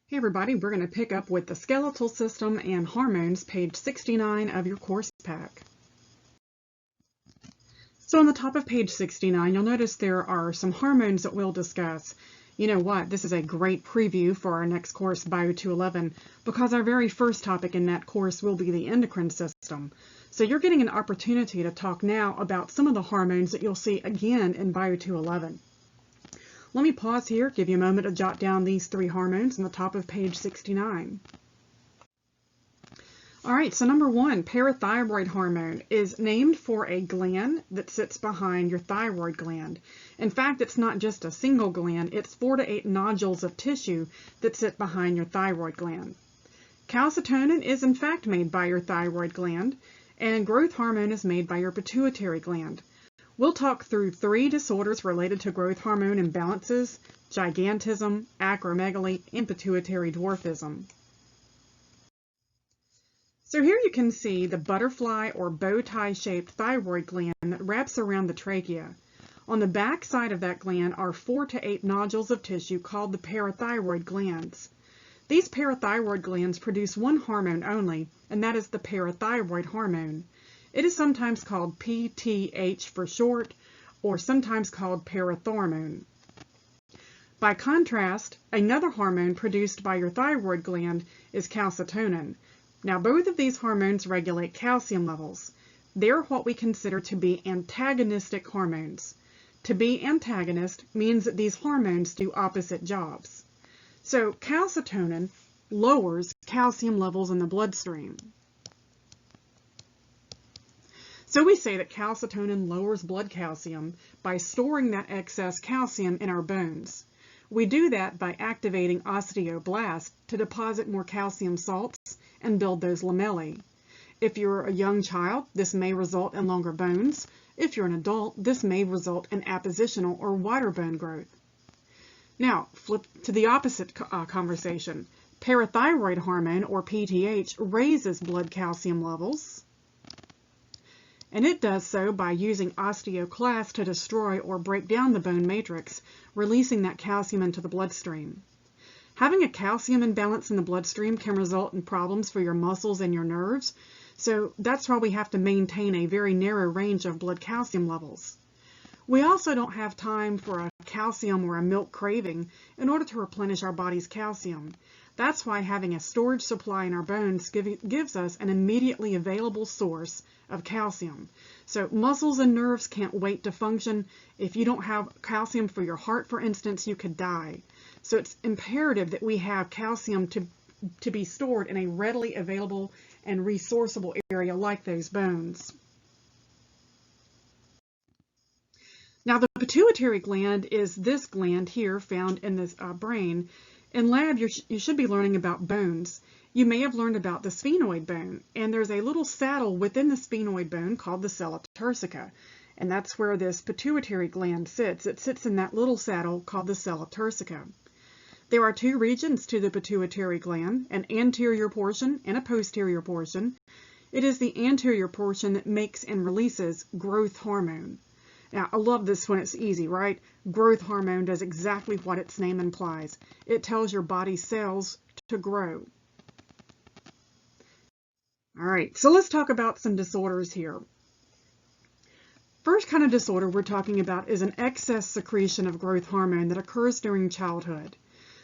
Hey everybody, we're going to pick up with the skeletal system and hormones, page 69 of your course pack. So on the top of page 69, you'll notice there are some hormones that we'll discuss. You know what, this is a great preview for our next course, Bio 211, because our very first topic in that course will be the endocrine system. So you're getting an opportunity to talk now about some of the hormones that you'll see again in Bio 211. Let me pause here, give you a moment to jot down these three hormones on the top of page 69. All right, so number one, parathyroid hormone is named for a gland that sits behind your thyroid gland. In fact, it's not just a single gland, it's 4 to 8 nodules of tissue that sit behind your thyroid gland. Calcitonin is in fact made by your thyroid gland, and growth hormone is made by your pituitary gland. We'll talk through 3 disorders related to growth hormone imbalances: gigantism, acromegaly, and pituitary dwarfism. So here you can see the butterfly or bow tie shaped thyroid gland that wraps around the trachea. On the back side of that gland are 4 to 8 nodules of tissue called the parathyroid glands. These parathyroid glands produce one hormone only, and that is the parathyroid hormone. It is sometimes called PTH for short, or sometimes called parathormone. By contrast, another hormone produced by your thyroid gland is calcitonin. Now, both of these hormones regulate calcium levels. They're what we consider to be antagonistic hormones. To be antagonist means that these hormones do opposite jobs. So, calcitonin lowers calcium levels in the bloodstream. So we say that calcitonin lowers blood calcium by storing that excess calcium in our bones. We do that by activating osteoblasts to deposit more calcium salts and build those lamellae. If you're a young child, this may result in longer bones. If you're an adult, this may result in appositional or wider bone growth. Now, flip to the opposite conversation. Parathyroid hormone, or PTH, raises blood calcium levels, and it does so by using osteoclasts to destroy or break down the bone matrix, releasing that calcium into the bloodstream. Having a calcium imbalance in the bloodstream can result in problems for your muscles and your nerves, so that's why we have to maintain a very narrow range of blood calcium levels. We also don't have time for a calcium or a milk craving in order to replenish our body's calcium. That's why having a storage supply in our bones gives us an immediately available source of calcium. So muscles and nerves can't wait to function. If you don't have calcium for your heart, for instance, you could die. So it's imperative that we have calcium to be stored in a readily available and resourceable area like those bones. Now, the pituitary gland is this gland here found in this brain. In lab, you should be learning about bones. You may have learned about the sphenoid bone, and there's a little saddle within the sphenoid bone called the sella turcica, and that's where this pituitary gland sits. It sits in that little saddle called the sella turcica. There are 2 regions to the pituitary gland, an anterior portion and a posterior portion. It is the anterior portion that makes and releases growth hormone. Now, I love this when it's easy, right? Growth hormone does exactly what its name implies. It tells your body's cells to grow. All right, so let's talk about some disorders here. First kind of disorder we're talking about is an excess secretion of growth hormone that occurs during childhood.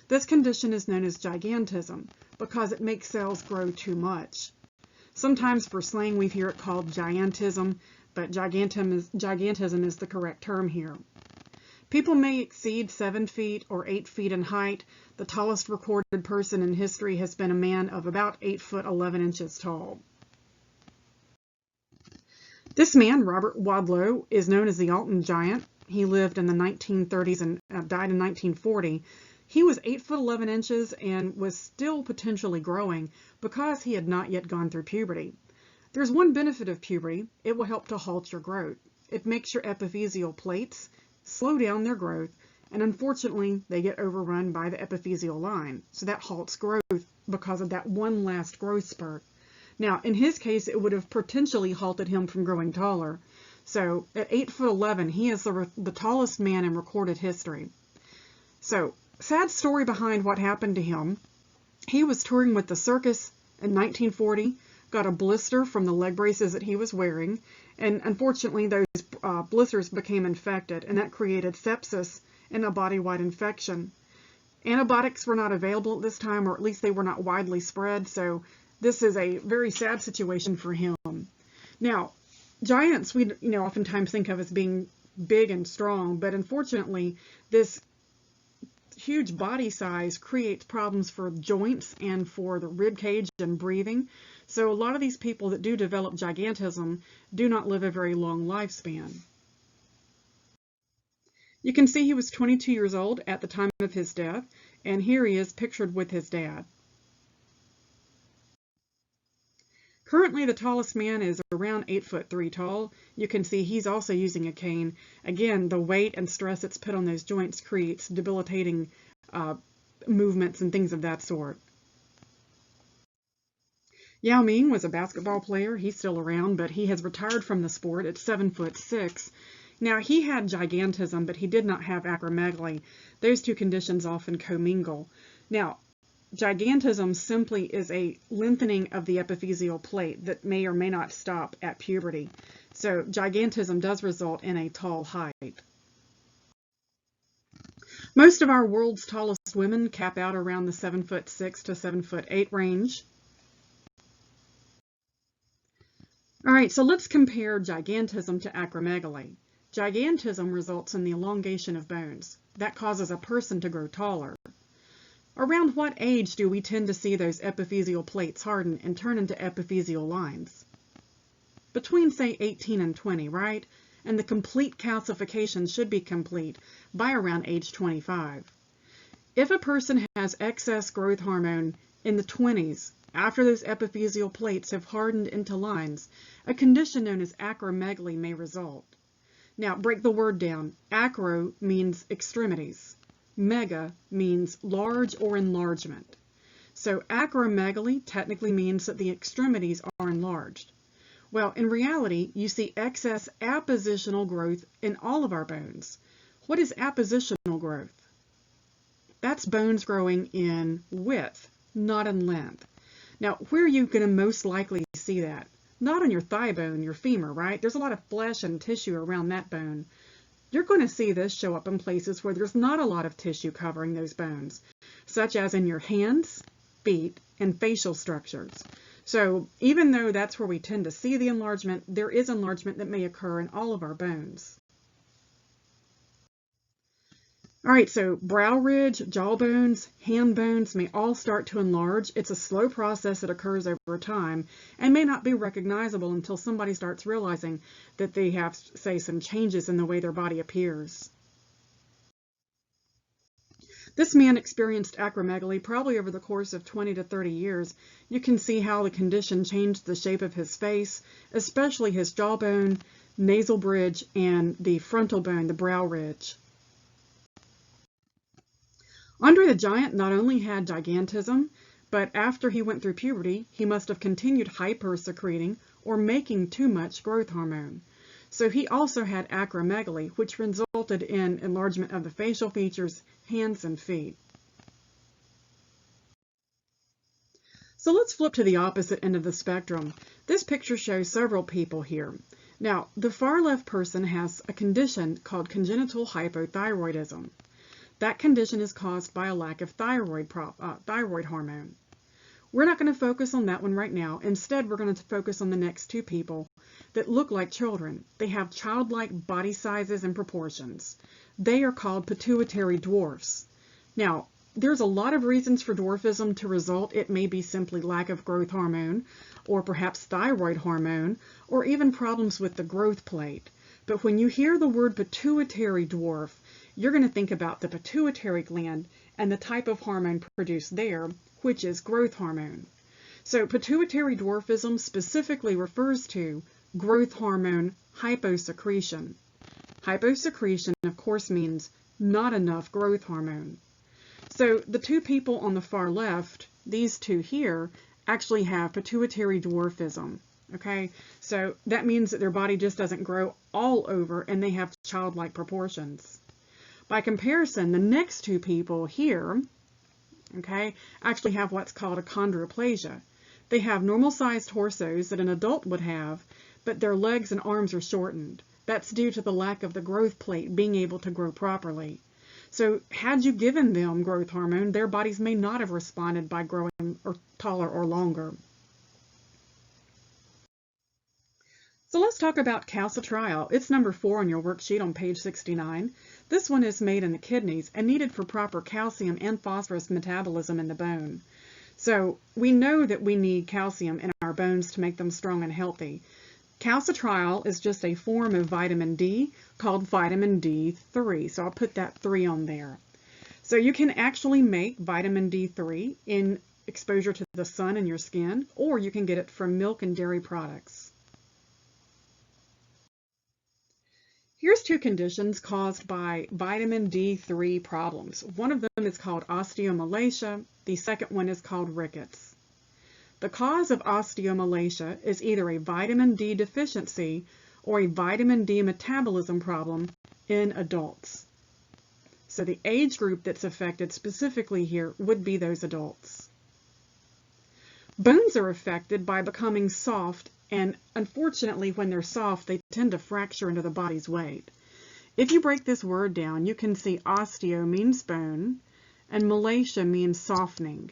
This condition is known as gigantism because it makes cells grow too much. Sometimes for slang we hear it called giantism, but gigantism is the correct term here. People may exceed 7 feet or 8 feet in height. The tallest recorded person in history has been a man of about 8 foot 11 inches tall. This man, Robert Wadlow, is known as the Alton Giant. He lived in the 1930s and died in 1940. He was 8 foot 11 inches and was still potentially growing because he had not yet gone through puberty. There's one benefit of puberty: it will help to halt your growth. It makes your epiphyseal plates slow down their growth, and unfortunately they get overrun by the epiphyseal line, so that halts growth because of that one last growth spurt. Now, in his case, it would have potentially halted him from growing taller. So at 8 foot 11, he is the tallest man in recorded history. So, sad story behind what happened to him. He was touring with the circus in 1940, got a blister from the leg braces that he was wearing, and unfortunately those blisters became infected, and that created sepsis and a body-wide infection. Antibiotics were not available at this time, or at least they were not widely spread, so this is a very sad situation for him. Now, giants we oftentimes think of as being big and strong, but unfortunately this huge body size creates problems for joints and for the rib cage and breathing. So a lot of these people that do develop gigantism do not live a very long lifespan. You can see he was 22 years old at the time of his death, and here he is pictured with his dad. Currently, the tallest man is around 8'3" tall. You can see he's also using a cane. Again, the weight and stress that's put on those joints creates debilitating movements and things of that sort. Yao Ming was a basketball player. He's still around, but he has retired from the sport at 7'6". Now, he had gigantism, but he did not have acromegaly. Those two conditions often commingle. Now, gigantism simply is a lengthening of the epiphyseal plate that may or may not stop at puberty. So gigantism does result in a tall height. Most of our world's tallest women cap out around the 7'6" to 7'8" range. All right, so let's compare gigantism to acromegaly. Gigantism results in the elongation of bones. That causes a person to grow taller. Around what age do we tend to see those epiphyseal plates harden and turn into epiphyseal lines? Between, say, 18 and 20, right? And the complete calcification should be complete by around age 25. If a person has excess growth hormone in the 20s, after those epiphyseal plates have hardened into lines, a condition known as acromegaly may result. Now, break the word down. Acro means extremities. Mega means large or enlargement. So acromegaly technically means that the extremities are enlarged. Well, in reality, you see excess appositional growth in all of our bones. What is appositional growth? That's bones growing in width, not in length. Now, where are you going to most likely see that? Not on your thigh bone, your femur, right? There's a lot of flesh and tissue around that bone. You're going to see this show up in places where there's not a lot of tissue covering those bones, such as in your hands, feet, and facial structures. So even though that's where we tend to see the enlargement, there is enlargement that may occur in all of our bones. All right, so brow ridge, jaw bones, hand bones may all start to enlarge. It's a slow process that occurs over time and may not be recognizable until somebody starts realizing that they have, say, some changes in the way their body appears. This man experienced acromegaly probably over the course of 20 to 30 years. You can see how the condition changed the shape of his face, especially his jawbone, nasal bridge, and the frontal bone, the brow ridge. Andre the Giant not only had gigantism, but after he went through puberty, he must have continued hypersecreting or making too much growth hormone. So he also had acromegaly, which resulted in enlargement of the facial features, hands, and feet. So let's flip to the opposite end of the spectrum. This picture shows several people here. Now, the far left person has a condition called congenital hypothyroidism. That condition is caused by a lack of thyroid hormone. We're not going to focus on that one right now. Instead, we're going to focus on the next two people that look like children. They have childlike body sizes and proportions. They are called pituitary dwarfs. Now, there's a lot of reasons for dwarfism to result. It may be simply lack of growth hormone, or perhaps thyroid hormone, or even problems with the growth plate. But when you hear the word pituitary dwarf, you're going to think about the pituitary gland and the type of hormone produced there, which is growth hormone. So pituitary dwarfism specifically refers to growth hormone hyposecretion. Hyposecretion, of course, means not enough growth hormone. So the two people on the far left, these two here, actually have pituitary dwarfism. Okay, so that means that their body just doesn't grow all over and they have childlike proportions. By comparison, the next two people here, okay, actually have what's called achondroplasia. They have normal-sized torsos that an adult would have, but their legs and arms are shortened. That's due to the lack of the growth plate being able to grow properly. So had you given them growth hormone, their bodies may not have responded by growing or taller or longer. So let's talk about calcitriol. It's number 4 on your worksheet on page 69. This one is made in the kidneys and needed for proper calcium and phosphorus metabolism in the bone. So we know that we need calcium in our bones to make them strong and healthy. Calcitriol is just a form of vitamin D called vitamin D3. So I'll put that 3 on there. So you can actually make vitamin D3 in exposure to the sun in your skin, or you can get it from milk and dairy products. Here's 2 conditions caused by vitamin D3 problems. One of them is called Osteomalacia. The second one is called Rickets. The cause of Osteomalacia is either a vitamin D deficiency or a vitamin D metabolism problem in adults. So the age group that's affected specifically here would be those adults. Bones are affected by becoming soft, and unfortunately when they're soft they tend to fracture under the body's weight. If you break this word down, you can see osteo means bone and malacia means softening.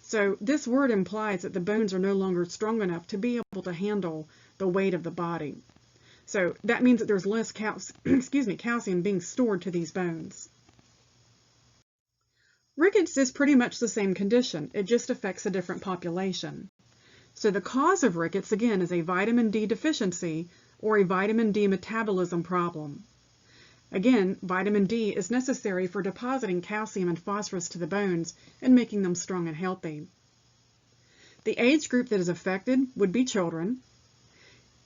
So this word implies that the bones are no longer strong enough to be able to handle the weight of the body. So that means that there's less calcium being stored to these bones. Rickets is pretty much the same condition. It just affects a different population. So the cause of rickets, again, is a vitamin D deficiency or a vitamin D metabolism problem. Again, vitamin D is necessary for depositing calcium and phosphorus to the bones and making them strong and healthy. The age group that is affected would be children.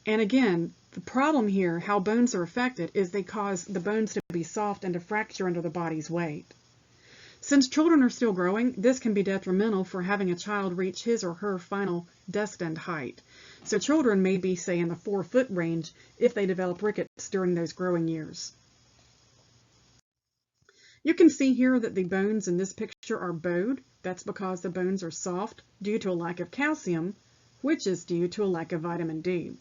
And again, the problem here, how bones are affected, is they cause the bones to be soft and to fracture under the body's weight. Since children are still growing, this can be detrimental for having a child reach his or her final destined height. So children may be, say, in the 4-foot range if they develop rickets during those growing years. You can see here that the bones in this picture are bowed. That's because the bones are soft due to a lack of calcium, which is due to a lack of vitamin D.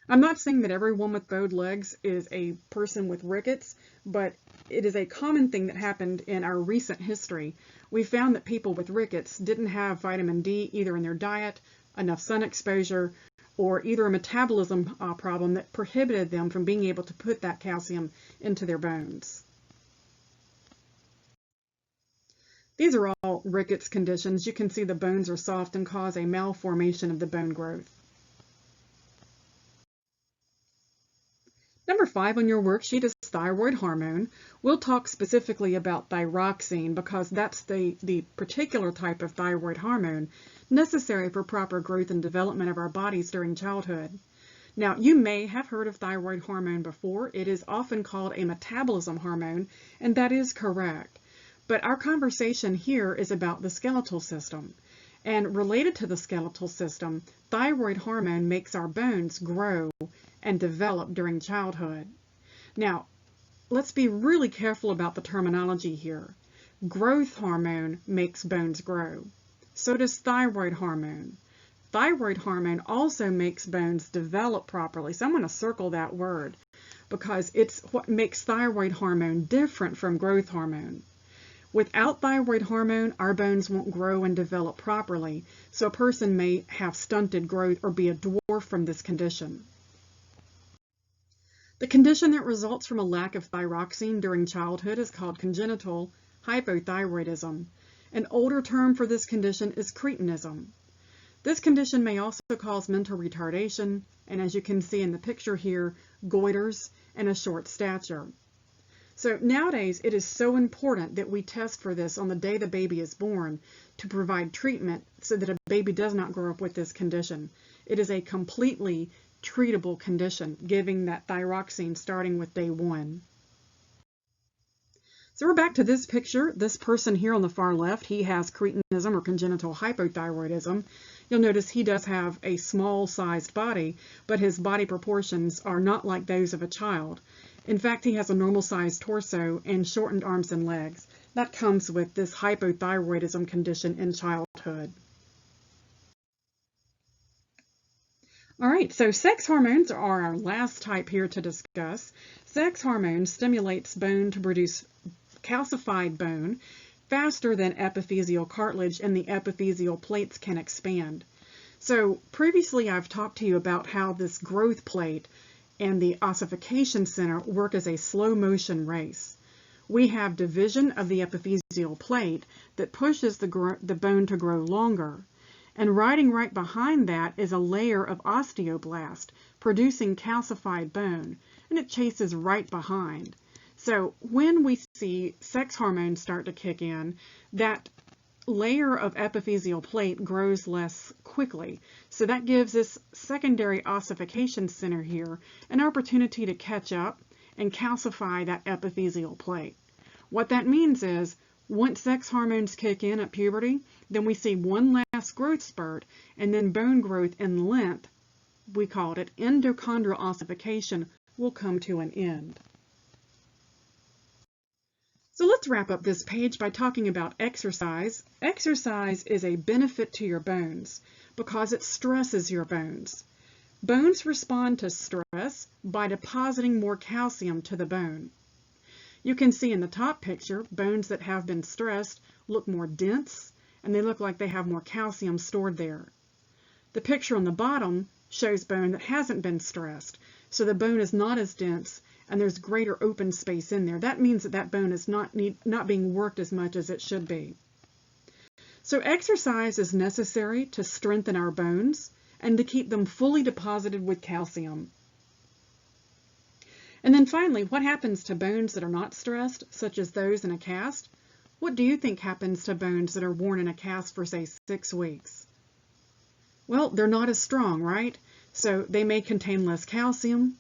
I'm not saying that everyone with bowed legs is a person with rickets, but it is a common thing that happened in our recent history. We found that people with rickets didn't have vitamin D either in their diet, enough sun exposure, or either a metabolism problem that prohibited them from being able to put that calcium into their bones. These are all rickets conditions. You can see the bones are soft and cause a malformation of the bone growth. Number 5 on your worksheet is thyroid hormone. We'll talk specifically about thyroxine because that's the particular type of thyroid hormone necessary for proper growth and development of our bodies during childhood. Now, you may have heard of thyroid hormone before. It is often called a metabolism hormone, and that is correct. But our conversation here is about the skeletal system. And related to the skeletal system, thyroid hormone makes our bones grow and develop during childhood. Now, let's be really careful about the terminology here. Growth hormone makes bones grow. So does thyroid hormone. Thyroid hormone also makes bones develop properly. So I'm going to circle that word because it's what makes thyroid hormone different from growth hormone. Without thyroid hormone, our bones won't grow and develop properly, so a person may have stunted growth or be a dwarf from this condition. The condition that results from a lack of thyroxine during childhood is called congenital hypothyroidism. An older term for this condition is cretinism. This condition may also cause mental retardation, and as you can see in the picture here, goiters and a short stature. So nowadays, it is so important that we test for this on the day the baby is born to provide treatment so that a baby does not grow up with this condition. It is a completely treatable condition, giving that thyroxine starting with day 1. So we're back to this picture. This person here on the far left, he has cretinism or congenital hypothyroidism. You'll notice he does have a small-sized body, but his body proportions are not like those of a child. In fact, he has a normal-sized torso and shortened arms and legs. That comes with this hypothyroidism condition in childhood. All right, so sex hormones are our last type here to discuss. Sex hormone stimulates bone to produce calcified bone faster than epiphyseal cartilage and the epiphyseal plates can expand. So previously I've talked to you about how this growth plate and the ossification center work as a slow motion race. We have division of the epiphyseal plate that pushes the bone to grow longer. And riding right behind that is a layer of osteoblast producing calcified bone, and it chases right behind. So when we see sex hormones start to kick in, that layer of epiphyseal plate grows less quickly. So that gives this secondary ossification center here an opportunity to catch up and calcify that epiphyseal plate. What that means is, once sex hormones kick in at puberty, then we see one last growth spurt, and then bone growth in length, we called it endochondral ossification, will come to an end. So let's wrap up this page by talking about exercise. Exercise is a benefit to your bones because it stresses your bones. Bones respond to stress by depositing more calcium to the bone. You can see in the top picture, bones that have been stressed look more dense, and they look like they have more calcium stored there. The picture on the bottom shows bone that hasn't been stressed, so the bone is not as dense, and there's greater open space in there. That means that that bone is not being worked as much as it should be. So exercise is necessary to strengthen our bones and to keep them fully deposited with calcium. And then finally, what happens to bones that are not stressed, such as those in a cast? What do you think happens to bones that are worn in a cast for, say, 6 weeks? Well, they're not as strong, right? So they may contain less calcium,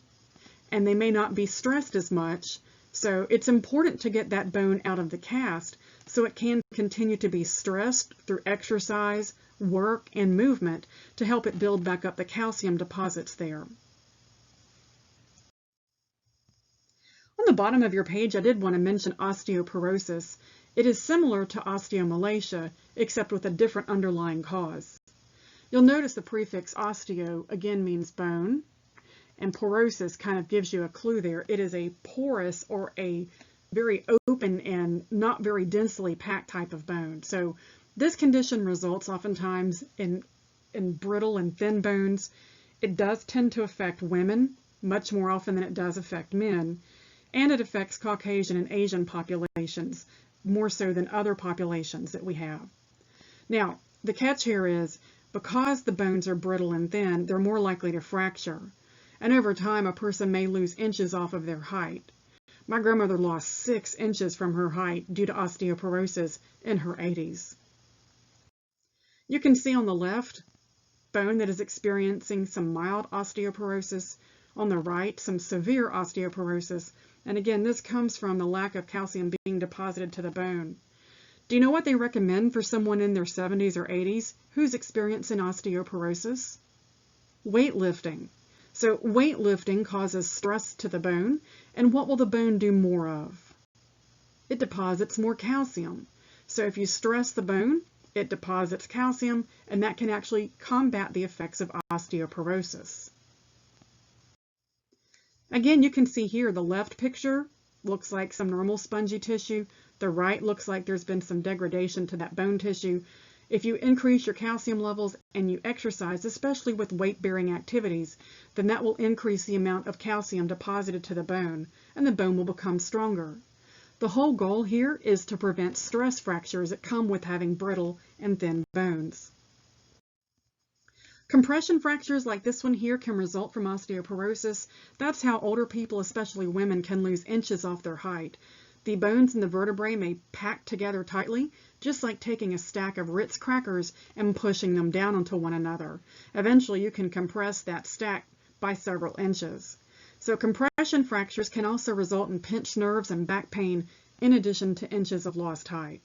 and they may not be stressed as much. So it's important to get that bone out of the cast so it can continue to be stressed through exercise, work, and movement to help it build back up the calcium deposits there. On the bottom of your page, I did want to mention osteoporosis. It is similar to osteomalacia, except with a different underlying cause. You'll notice the prefix osteo again means bone, and porosis kind of gives you a clue there. It is a porous or a very open and not very densely packed type of bone. So this condition results oftentimes in brittle and thin bones. It does tend to affect women much more often than it does affect men. And it affects Caucasian and Asian populations more so than other populations that we have. Now, the catch here is because the bones are brittle and thin, they're more likely to fracture. And over time, a person may lose inches off of their height. My grandmother lost 6 inches from her height due to osteoporosis in her 80s. You can see on the left, bone that is experiencing some mild osteoporosis. On the right, some severe osteoporosis. And again, this comes from the lack of calcium being deposited to the bone. Do you know what they recommend for someone in their 70s or 80s who's experiencing osteoporosis? Weightlifting. So weightlifting causes stress to the bone, and what will the bone do more of? It deposits more calcium. So if you stress the bone, it deposits calcium, and that can actually combat the effects of osteoporosis. Again, you can see here the left picture looks like some normal spongy tissue. The right looks like there's been some degradation to that bone tissue. If you increase your calcium levels and you exercise, especially with weight-bearing activities, then that will increase the amount of calcium deposited to the bone, and the bone will become stronger. The whole goal here is to prevent stress fractures that come with having brittle and thin bones. Compression fractures like this one here can result from osteoporosis. That's how older people, especially women, can lose inches off their height. The bones in the vertebrae may pack together tightly, just like taking a stack of Ritz crackers and pushing them down onto one another. Eventually, you can compress that stack by several inches. So compression fractures can also result in pinched nerves and back pain, in addition to inches of lost height.